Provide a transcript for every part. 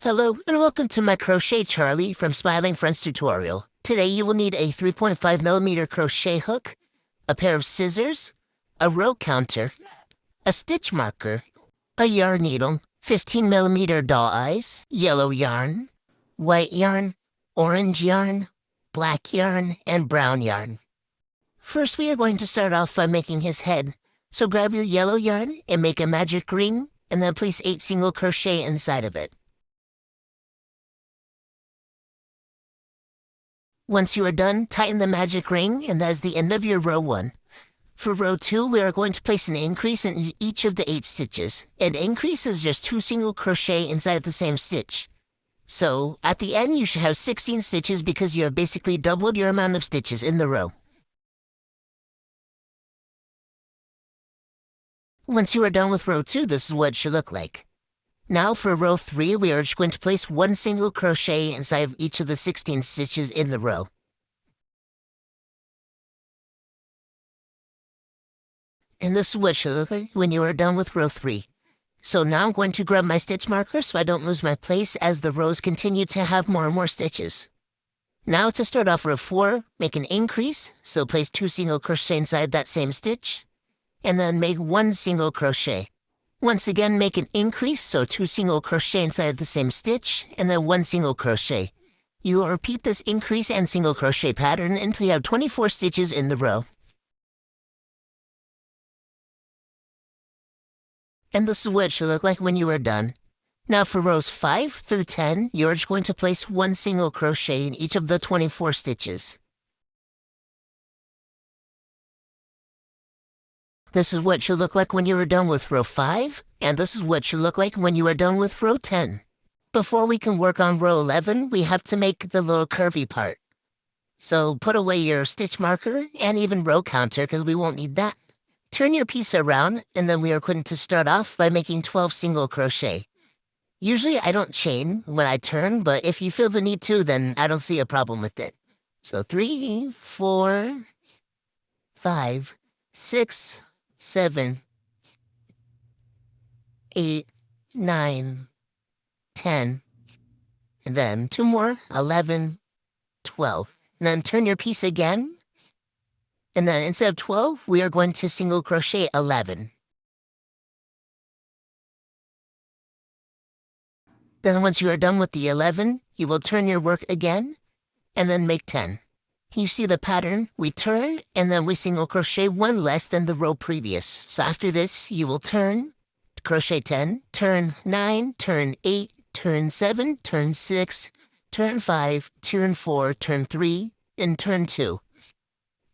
Hello and welcome to my Crochet Charlie from Smiling Friends tutorial. Today you will need a 3.5mm crochet hook, a pair of scissors, a row counter, a stitch marker, a yarn needle, 15mm doll eyes, yellow yarn, white yarn, orange yarn, black yarn, and brown yarn. First we are going to start off by making his head. So grab your yellow yarn and make a magic ring and then place 8 single crochet inside of it. Once you are done, tighten the magic ring, and that is the end of your row 1. For row 2, we are going to place an increase in each of the 8 stitches. An increase is just 2 single crochet inside the same stitch. So, at the end, you should have 16 stitches because you have basically doubled your amount of stitches in the row. Once you are done with row 2, this is what it should look like. Now for row 3, we are just going to place 1 single crochet inside of each of the 16 stitches in the row. And this is what it should look like when you are done with row 3. So now I'm going to grab my stitch marker so I don't lose my place as the rows continue to have more and more stitches. Now to start off row 4, make an increase, so place 2 single crochet inside that same stitch, and then make 1 single crochet. Once again, make an increase, so 2 single crochet inside the same stitch, and then 1 single crochet. You will repeat this increase and single crochet pattern until you have 24 stitches in the row. And this is what it should look like when you are done. Now for rows 5 through 10, you're just going to place 1 single crochet in each of the 24 stitches. This is what it should look like when you are done with row 5, and this is what it should look like when you are done with row 10. Before we can work on row 11, we have to make the little curvy part. So put away your stitch marker and even row counter because we won't need that. Turn your piece around, and then we are going to start off by making 12 single crochet. Usually I don't chain when I turn, but if you feel the need to, then I don't see a problem with it. So 3, 4, 5, 6, 7, 8, 9, 10, and then 2 more, 11, 12. And then turn your piece again, and then instead of 12, we are going to single crochet 11. Then once you are done with the 11, you will turn your work again, and then make 10. You see the pattern? We turn, and then we single crochet 1 less than the row previous. So after this, you will turn, crochet 10, turn 9, turn 8, turn 7, turn 6, turn 5, turn 4, turn 3, and turn 2.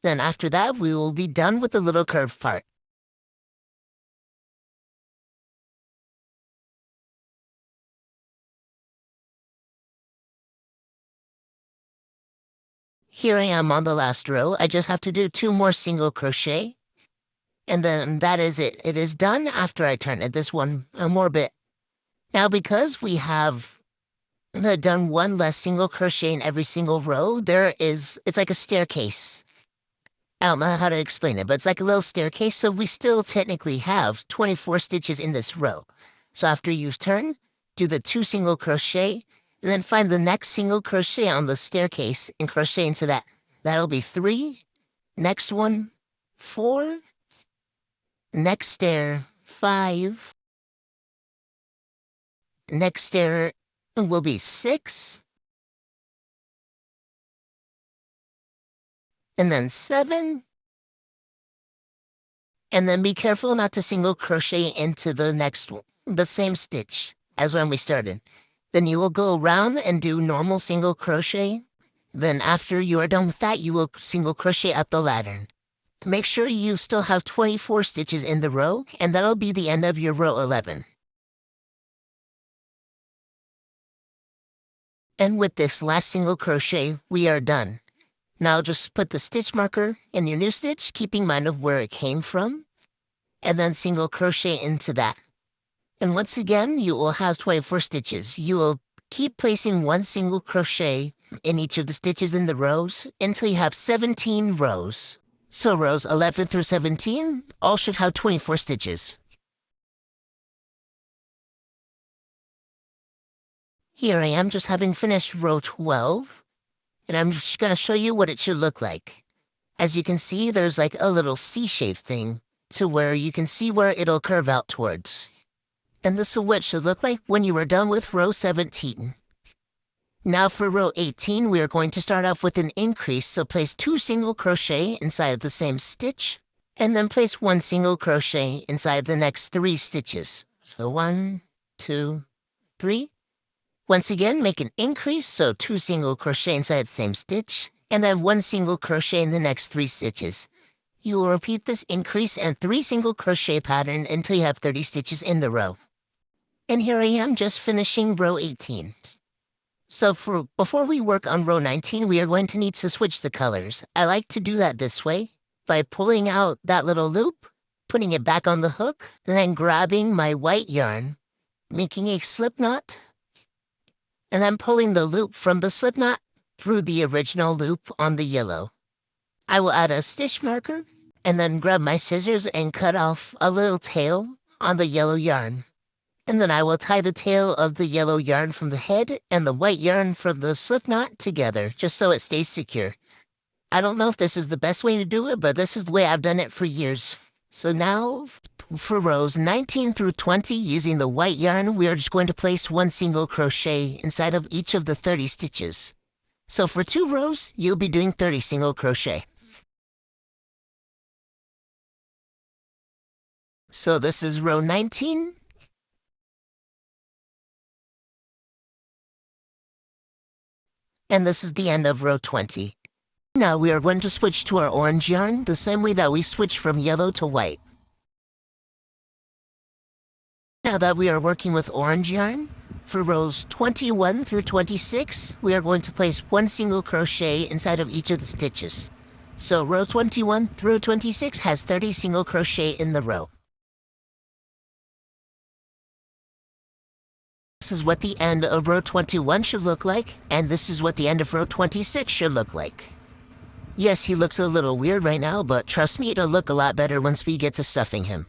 Then after that, we will be done with the little curved part. Here I am on the last row. I just have to do 2 more single crochet. And then that is it. It is done after I turn it. This one, more bit. Now because we have done 1 less single crochet in every single row, it's like a staircase. I don't know how to explain it, but it's like a little staircase, so we still technically have 24 stitches in this row. So after you've turned, do the 2 single crochet, and then find the next single crochet on the staircase and crochet into that. That'll be 3, next one, 4, next stair, 5, next stair will be 6, and then 7, and then be careful not to single crochet into the next one, the same stitch as when we started. Then you will go around and do normal single crochet. Then after you are done with that, you will single crochet up the ladder. Make sure you still have 24 stitches in the row, and that'll be the end of your row 11. And with this last single crochet, we are done. Now just put the stitch marker in your new stitch, keeping in mind of where it came from, and then single crochet into that. And once again, you will have 24 stitches. You will keep placing 1 single crochet in each of the stitches in the rows until you have 17 rows. So rows 11 through 17 all should have 24 stitches. Here I am just having finished row 12, and I'm just gonna show you what it should look like. As you can see, there's like a little C-shaped thing to where you can see where it'll curve out towards. And this is what it should look like when you are done with row 17. Now for row 18, we are going to start off with an increase, so place 2 single crochet inside the same stitch, and then place 1 single crochet inside the next 3 stitches. So 1, 2, 3. Once again, make an increase, so 2 single crochet inside the same stitch, and then 1 single crochet in the next 3 stitches. You will repeat this increase and 3 single crochet pattern until you have 30 stitches in the row. And here I am just finishing row 18. So before we work on row 19, we are going to need to switch the colors. I like to do that this way, by pulling out that little loop, putting it back on the hook, then grabbing my white yarn, making a slip knot, and then pulling the loop from the slip knot through the original loop on the yellow. I will add a stitch marker, and then grab my scissors and cut off a little tail on the yellow yarn. And then I will tie the tail of the yellow yarn from the head and the white yarn from the slip knot together, just so it stays secure. I don't know if this is the best way to do it, but this is the way I've done it for years. So now, for rows 19 through 20, using the white yarn, we are just going to place 1 single crochet inside of each of the 30 stitches. So for 2 rows, you'll be doing 30 single crochet. So this is row 19. And this is the end of row 20. Now we are going to switch to our orange yarn the same way that we switched from yellow to white. Now that we are working with orange yarn, for rows 21 through 26, we are going to place 1 single crochet inside of each of the stitches. So row 21 through 26 has 30 single crochet in the row. This is what the end of row 21 should look like, and this is what the end of row 26 should look like. Yes, he looks a little weird right now, but trust me, it'll look a lot better once we get to stuffing him.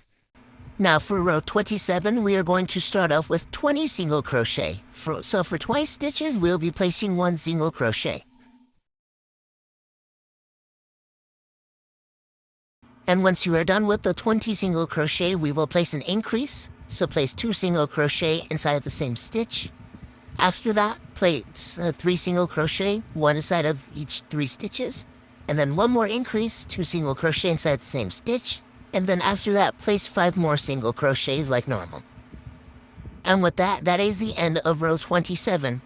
Now for row 27, we are going to start off with 20 single crochet. So for 20 stitches, we'll be placing 1 single crochet. And once you are done with the 20 single crochet, we will place an increase. So place 2 single crochet inside the same stitch. After that, place 3 single crochet, 1 inside of each 3 stitches. And then 1 more increase, 2 single crochet inside the same stitch. And then after that, place 5 more single crochets like normal. And with that, that is the end of row 27.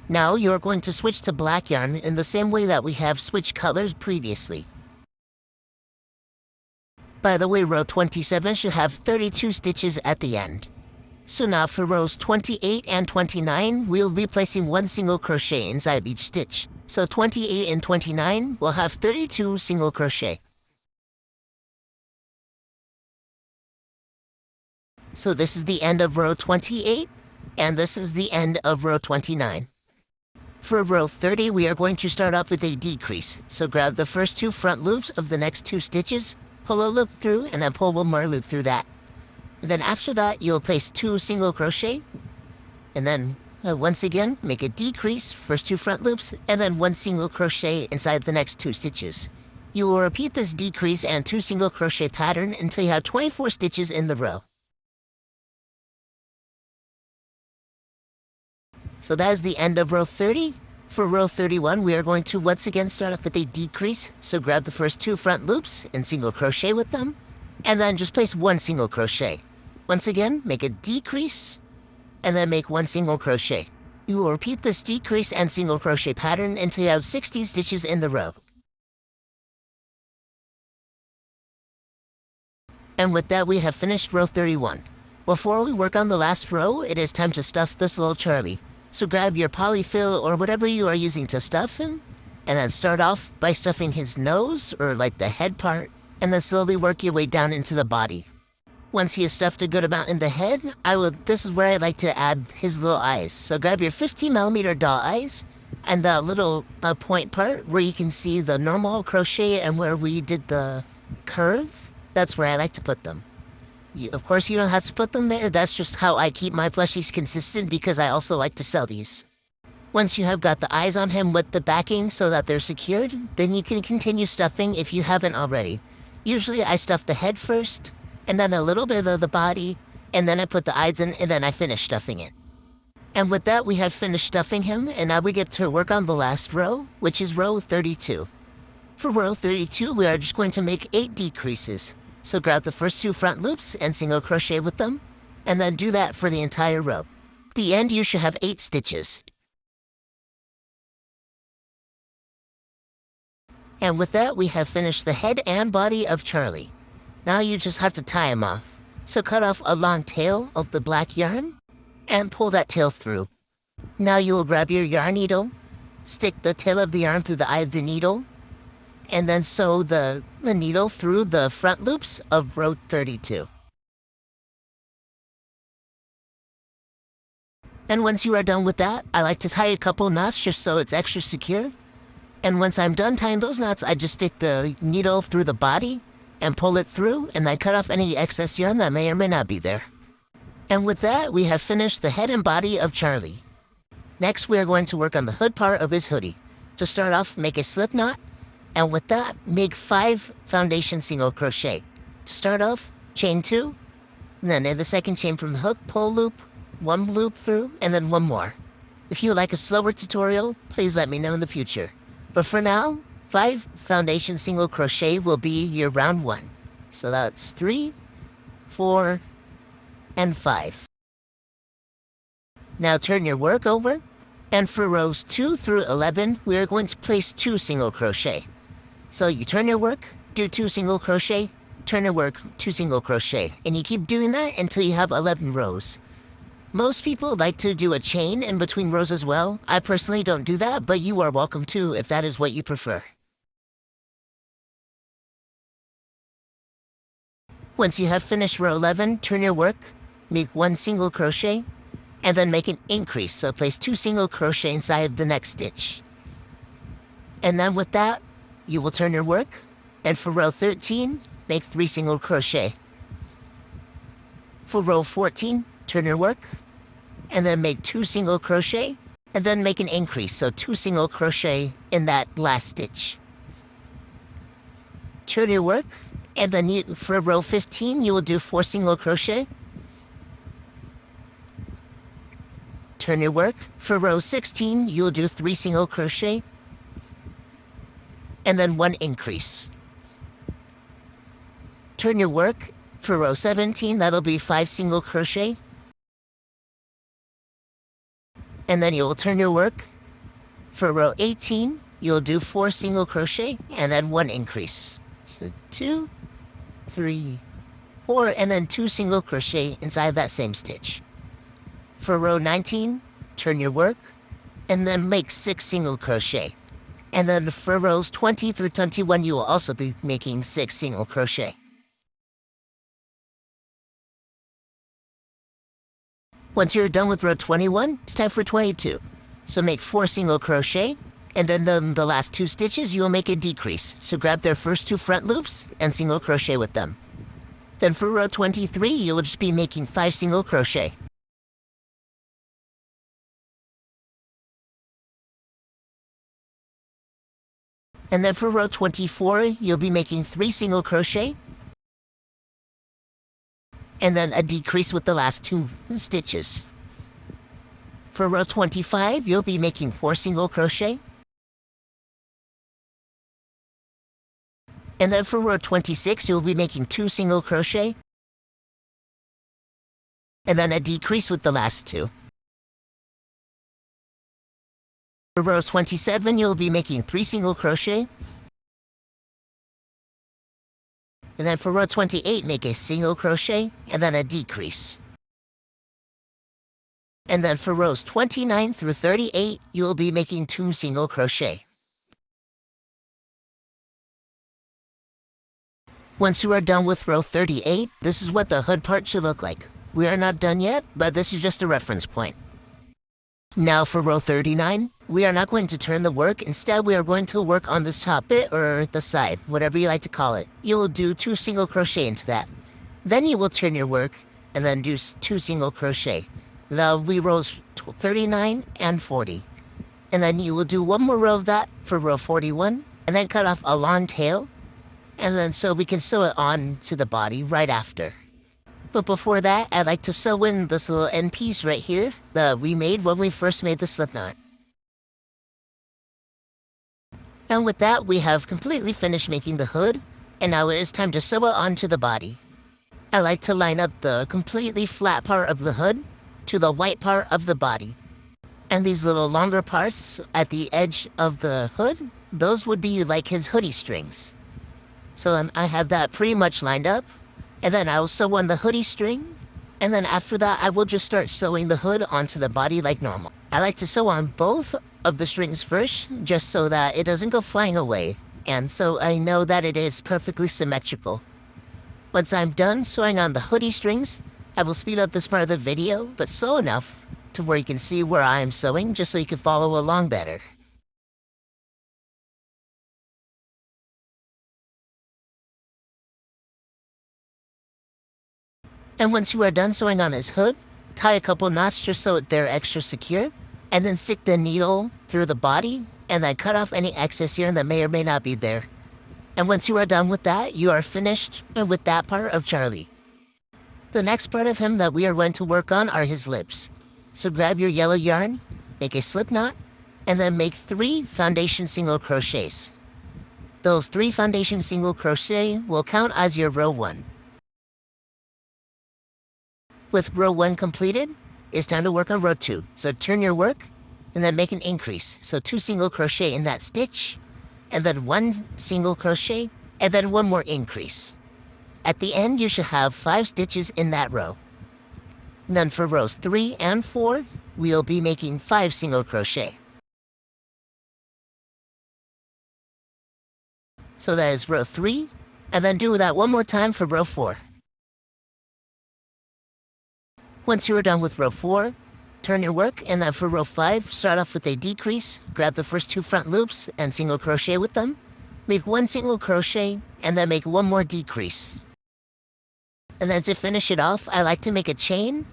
Now you're going to switch to black yarn in the same way that we have switched colors previously. By the way, row 27 should have 32 stitches at the end. So now for rows 28 and 29, we'll be placing 1 single crochet inside each stitch. So 28 and 29 will have 32 single crochet. So this is the end of row 28, and this is the end of row 29. For row 30, we are going to start off with a decrease. So grab the first 2 front loops of the next 2 stitches, pull a loop through, and then pull 1 more loop through that. And then after that, you'll place 2 single crochet, and then once again, make a decrease, first 2 front loops, and then 1 single crochet inside the next 2 stitches. You will repeat this decrease and 2 single crochet pattern until you have 24 stitches in the row. So that is the end of row 30. For row 31, we are going to once again start off with a decrease. So grab the first 2 front loops and single crochet with them, and then just place 1 single crochet. Once again, make a decrease, and then make 1 single crochet. You will repeat this decrease and single crochet pattern until you have 60 stitches in the row. And with that, we have finished row 31. Before we work on the last row, it is time to stuff this little Charlie. So grab your polyfill or whatever you are using to stuff him, and then start off by stuffing his nose, or like the head part, and then slowly work your way down into the body. Once he is stuffed a good amount in the head, this is where I like to add his little eyes. So grab your 15mm doll eyes, and the little point part where you can see the normal crochet and where we did the curve, that's where I like to put them. Of course, you don't have to put them there. That's just how I keep my plushies consistent because I also like to sell these. Once you have got the eyes on him with the backing so that they're secured, then you can continue stuffing if you haven't already. Usually I stuff the head first, and then a little bit of the body, and then I put the eyes in, and then I finish stuffing it. And with that, we have finished stuffing him, and now we get to work on the last row, which is row 32. For row 32, we are just going to make 8 decreases. So grab the first 2 front loops and single crochet with them, and then do that for the entire row. At the end, you should have 8 stitches. And with that, we have finished the head and body of Charlie. Now you just have to tie him off. So cut off a long tail of the black yarn, and pull that tail through. Now you will grab your yarn needle, stick the tail of the yarn through the eye of the needle, and then sew the needle through the front loops of row 32. And once you are done with that, I like to tie a couple knots just so it's extra secure. And once I'm done tying those knots, I just stick the needle through the body and pull it through, and I cut off any excess yarn that may or may not be there. And with that, we have finished the head and body of Charlie. Next, we are going to work on the hood part of his hoodie. To start off, make a slip knot, and with that, make 5 foundation single crochet. To start off, chain 2, and then in the second chain from the hook, pull loop, 1 loop through, and then 1 more. If you would like a slower tutorial, please let me know in the future. But for now, 5 foundation single crochet will be your round 1. So that's 3, 4, and 5. Now turn your work over, and for rows 2 through 11, we are going to place 2 single crochet. So you turn your work, do 2 single crochet, turn your work, 2 single crochet, and you keep doing that until you have 11 rows. Most people like to do a chain in between rows as well. I personally don't do that, but you are welcome to if that is what you prefer. Once you have finished row 11, turn your work, make 1 single crochet, and then make an increase, so place 2 single crochet inside the next stitch. And then with that, you will turn your work, and for row 13, make 3 single crochet. For row 14, turn your work, and then make 2 single crochet, and then make an increase, so 2 single crochet in that last stitch. Turn your work, and then for row 15, you will do 4 single crochet. Turn your work. For row 16, you'll do 3 single crochet, and then 1 increase. Turn your work. For row 17, that'll be 5 single crochet. And then you'll turn your work. For row 18, you'll do 4 single crochet, and then 1 increase. So 2, 3, 4, and then 2 single crochet inside that same stitch. For row 19, turn your work, and then make 6 single crochet. And then for rows 20 through 21, you will also be making 6 single crochet. Once you're done with row 21, it's time for 22. So make 4 single crochet, and then the last 2 stitches, you will make a decrease. So grab their first 2 front loops and single crochet with them. Then for row 23, you'll just be making 5 single crochet. And then for row 24, you'll be making 3 single crochet, and then a decrease with the last 2 stitches. For row 25, you'll be making 4 single crochet. And then for row 26, you'll be making 2 single crochet, and then a decrease with the last 2. For row 27, you'll be making 3 single crochet. And then for row 28, make a single crochet, and then a decrease. And then for rows 29 through 38, you will be making 2 single crochet. Once you are done with row 38, this is what the hood part should look like. We are not done yet, but this is just a reference point. Now for row 39, we are not going to turn the work. Instead, we are going to work on this top bit or the side, whatever you like to call it. You will do 2 single crochet into that. Then you will turn your work and then do 2 single crochet. That'll be rows 39 and 40. And then you will do 1 more row of that for row 41, and then cut off a long tail, and then so we can sew it on to the body right after. But before that, I'd like to sew in this little end piece right here that we made when we first made the slip knot. And with that, we have completely finished making the hood, and now it is time to sew it onto the body. I like to line up the completely flat part of the hood to the white part of the body. And these little longer parts at the edge of the hood, those would be like his hoodie strings. So I have that pretty much lined up, and then I will sew on the hoodie string, and then after that I will just start sewing the hood onto the body like normal. I like to sew on both of the strings first, just so that it doesn't go flying away, and so I know that it is perfectly symmetrical. Once I'm done sewing on the hoodie strings, I will speed up this part of the video, but slow enough to where you can see where I am sewing, just so you can follow along better. And once you are done sewing on his hood, tie a couple knots just so they're extra secure, and then stick the needle through the body, and then cut off any excess yarn that may or may not be there. And once you are done with that, you are finished with that part of Charlie. The next part of him that we are going to work on are his lips. So grab your yellow yarn, make a slip knot, and then make 3 foundation single crochets. Those 3 foundation single crochet will count as your row 1. With row 1 completed, it's time to work on row 2. So turn your work, and then make an increase. So 2 single crochet in that stitch, and then 1 single crochet, and then 1 more increase. At the end, you should have 5 stitches in that row. Then for rows 3 and 4, we'll be making 5 single crochet. So that is row 3, and then do that 1 more time for row 4. Once you are done with row 4, turn your work, and then for row 5, start off with a decrease, grab the first 2 front loops and single crochet with them, make 1 single crochet, and then make 1 more decrease. And then to finish it off, I like to make a chain,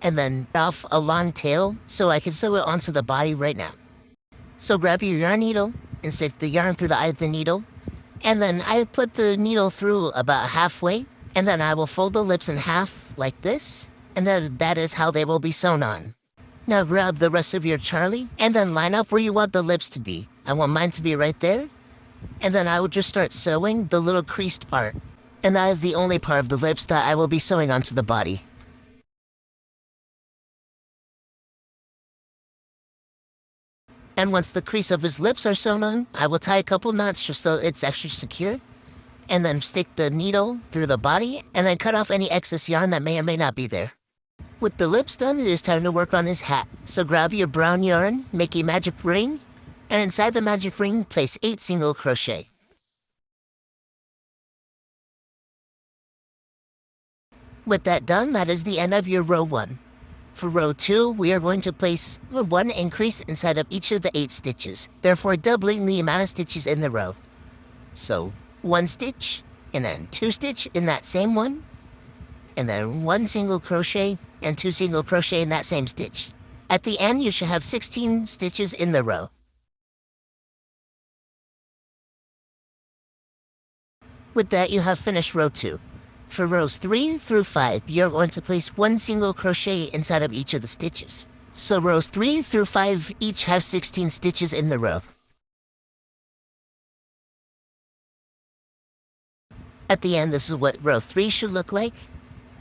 and then off a long tail so I can sew it onto the body right now. So grab your yarn needle and stick the yarn through the eye of the needle, and then I put the needle through about halfway, and then I will fold the lips in half like this, and then that is how they will be sewn on. Now grab the rest of your Charlie, and then line up where you want the lips to be. I want mine to be right there, and then I will just start sewing the little creased part. And that is the only part of the lips that I will be sewing onto the body. And once the crease of his lips are sewn on, I will tie a couple knots just so it's extra secure, and then stick the needle through the body, and then cut off any excess yarn that may or may not be there. With the lips done, it is time to work on his hat. So grab your brown yarn, make a magic ring, and inside the magic ring, place 8 single crochet. With that done, that is the end of your row 1. For row 2, we are going to place 1 increase inside of each of the 8 stitches, therefore doubling the amount of stitches in the row. So 1 stitch, and then 2 stitch in that same one, and then 1 single crochet and 2 single crochet in that same stitch. At the end, you should have 16 stitches in the row. With that, you have finished row 2. For rows 3 through 5, you're going to place 1 single crochet inside of each of the stitches. So rows 3 through 5 each have 16 stitches in the row. At the end, this is what row 3 should look like,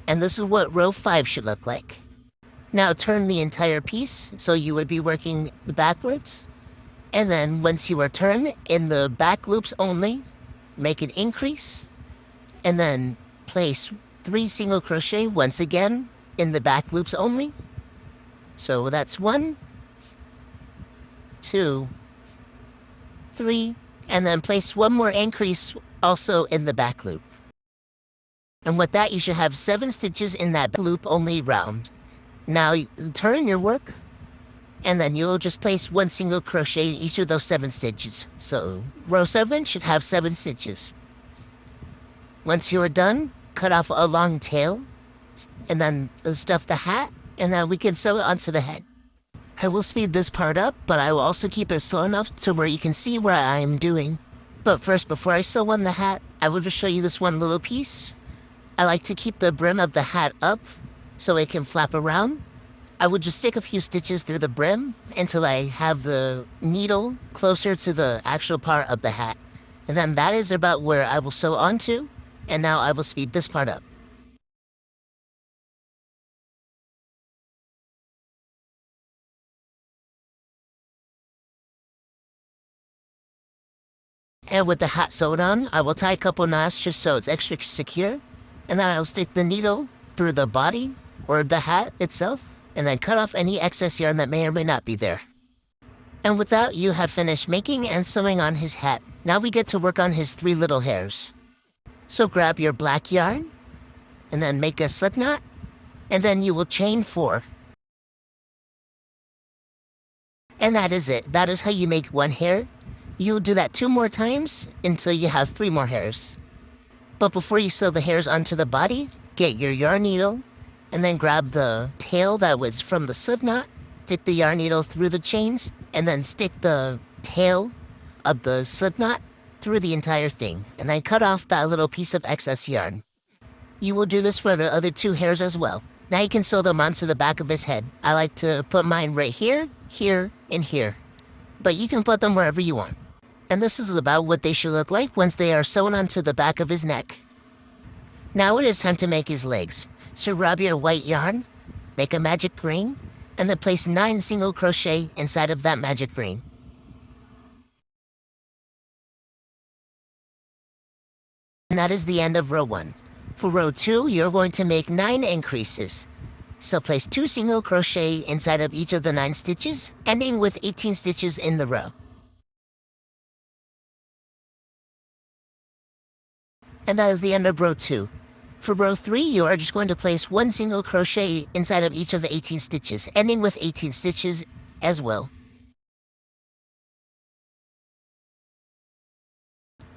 and this is what row 5 should look like. Now turn the entire piece, so you would be working backwards, and then once you are turned, in the back loops only, make an increase, and then place 3 single crochet once again in the back loops only. So that's 1, 2, 3, and then place 1 more increase also in the back loop. And with that, you should have 7 stitches in that loop only round. Now turn your work, and then you'll just place 1 single crochet in each of those 7 stitches. So row 7 should have 7 stitches. Once you are done, cut off a long tail, and then stuff the hat, and then we can sew it onto the head. I will speed this part up, but I will also keep it slow enough to where you can see what I am doing. But first, before I sew on the hat, I will just show you this one little piece. I like to keep the brim of the hat up so it can flap around. I would just stick a few stitches through the brim until I have the needle closer to the actual part of the hat. And then that is about where I will sew onto, and now I will speed this part up. And with the hat sewed on, I will tie a couple knots just so it's extra secure. And then I will stick the needle through the body or the hat itself, and then cut off any excess yarn that may or may not be there. And with that, you have finished making and sewing on his hat. Now we get to work on his 3 little hairs. So grab your black yarn, and then make a slip knot, and then you will chain 4. And that is it. That is how you make 1 hair. You'll do that 2 more times until you have 3 more hairs. But before you sew the hairs onto the body, get your yarn needle, and then grab the tail that was from the slip knot, stick the yarn needle through the chains, and then stick the tail of the slip knot through the entire thing, and then cut off that little piece of excess yarn. You will do this for the other 2 hairs as well. Now you can sew them onto the back of his head. I like to put mine right here, here, and here. But you can put them wherever you want. And this is about what they should look like once they are sewn onto the back of his neck. Now it is time to make his legs. So grab your white yarn, make a magic ring, and then place 9 single crochet inside of that magic ring. And that is the end of row 1. For row 2, you're going to make 9 increases. So place 2 single crochet inside of each of the 9 stitches, ending with 18 stitches in the row. And that is the end of row 2. For row 3, you are just going to place 1 single crochet inside of each of the 18 stitches, ending with 18 stitches as well.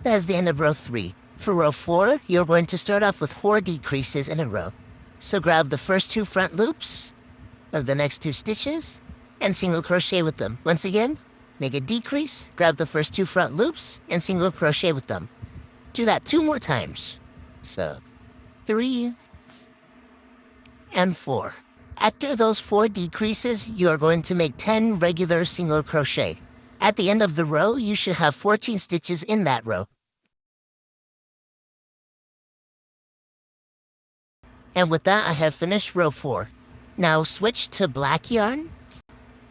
That is the end of row 3. For row 4, you're going to start off with 4 decreases in a row. So grab the first 2 front loops of the next 2 stitches and single crochet with them. Once again, make a decrease, grab the first 2 front loops and single crochet with them. Do that 2 more times. So 3 and 4. After those 4 decreases, you are going to make 10 regular single crochet. At the end of the row, you should have 14 stitches in that row. And with that, I have finished row 4. Now switch to black yarn.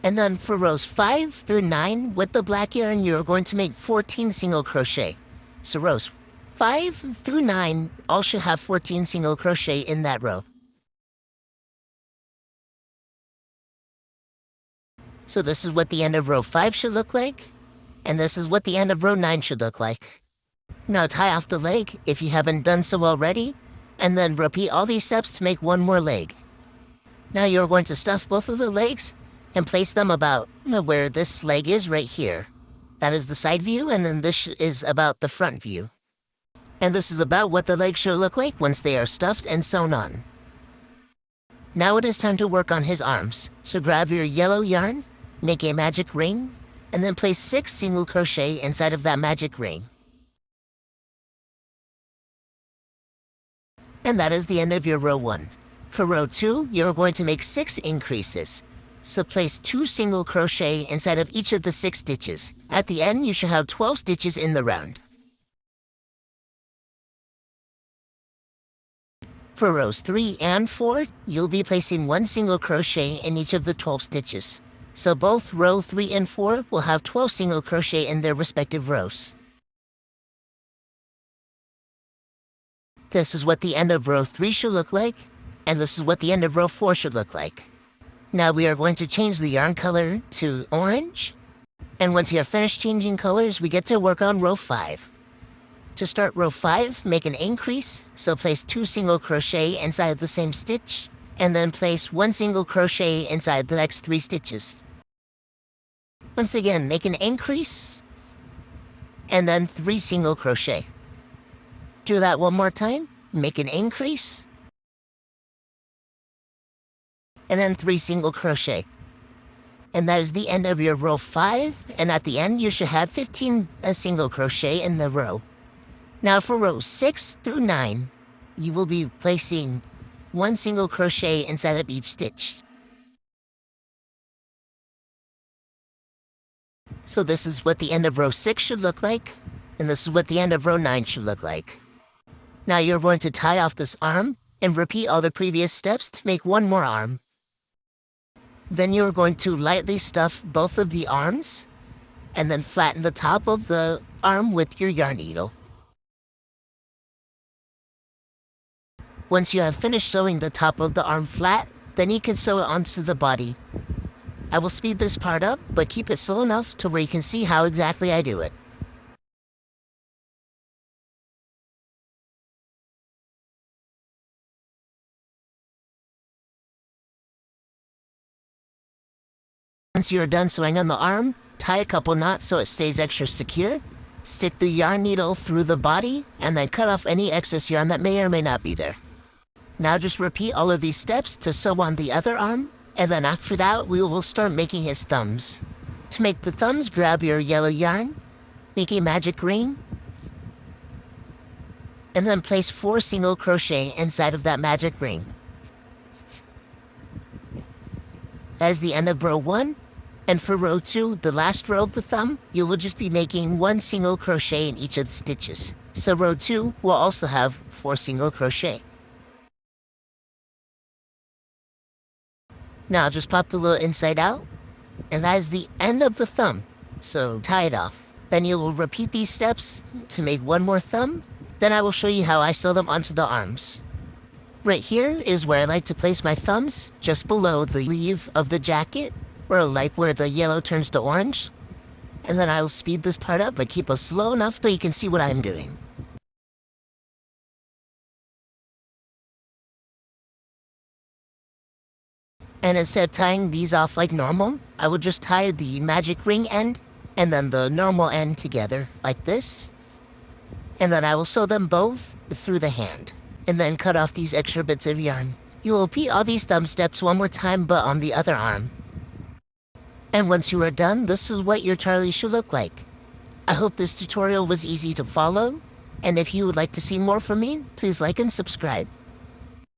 And then for rows 5 through 9, with the black yarn, you're going to make 14 single crochet. So rows 5 through 9 all should have 14 single crochet in that row. So this is what the end of row 5 should look like, and this is what the end of row 9 should look like. Now tie off the leg if you haven't done so already, and then repeat all these steps to make 1 more leg. Now you're going to stuff both of the legs and place them about where this leg is right here. That is the side view, and then this is about the front view. And this is about what the legs should look like once they are stuffed and sewn on. Now it is time to work on his arms. So grab your yellow yarn, make a magic ring, and then place 6 single crochet inside of that magic ring. And that is the end of your row 1. For row 2, you're going to make 6 increases. So place 2 single crochet inside of each of the 6 stitches. At the end, you should have 12 stitches in the round. For rows 3 and 4, you'll be placing 1 single crochet in each of the 12 stitches. So both row 3 and 4 will have 12 single crochet in their respective rows. This is what the end of row 3 should look like, and this is what the end of row 4 should look like. Now we are going to change the yarn color to orange, and once you are finished changing colors, we get to work on row 5. To start row 5, make an increase, so place 2 single crochet inside the same stitch, and then place 1 single crochet inside the next 3 stitches. Once again, make an increase, and then 3 single crochet. Do that 1 more time, make an increase, and then 3 single crochet. And that is the end of your row 5, and at the end you should have 15 single crochet in the row. Now for rows 6 through 9, you will be placing 1 single crochet inside of each stitch. So this is what the end of row 6 should look like, and this is what the end of row 9 should look like. Now you're going to tie off this arm and repeat all the previous steps to make one more arm. Then you're going to lightly stuff both of the arms and then flatten the top of the arm with your yarn needle. Once you have finished sewing the top of the arm flat, then you can sew it onto the body. I will speed this part up, but keep it slow enough to where you can see how exactly I do it. Once you're done sewing on the arm, tie a couple knots so it stays extra secure. Stick the yarn needle through the body, and then cut off any excess yarn that may or may not be there. Now just repeat all of these steps to sew on the other arm, and then after that we will start making his thumbs. To make the thumbs, grab your yellow yarn, make a magic ring, and then place 4 single crochet inside of that magic ring. That is the end of row 1. And for row 2, the last row of the thumb, you will just be making 1 single crochet in each of the stitches. So row 2 will also have 4 single crochet. Now just pop the little inside out, and that is the end of the thumb. So tie it off. Then you will repeat these steps to make one more thumb. Then I will show you how I sew them onto the arms. Right here is where I like to place my thumbs, just below the sleeve of the jacket, or like where the yellow turns to orange. And then I will speed this part up, but keep it slow enough so you can see what I'm doing. And instead of tying these off like normal, I will just tie the magic ring end and then the normal end together like this. And then I will sew them both through the hand, and then cut off these extra bits of yarn. You will repeat all these thumb steps one more time, but on the other arm. And once you are done, this is what your Charlie should look like. I hope this tutorial was easy to follow, and if you would like to see more from me, please like and subscribe.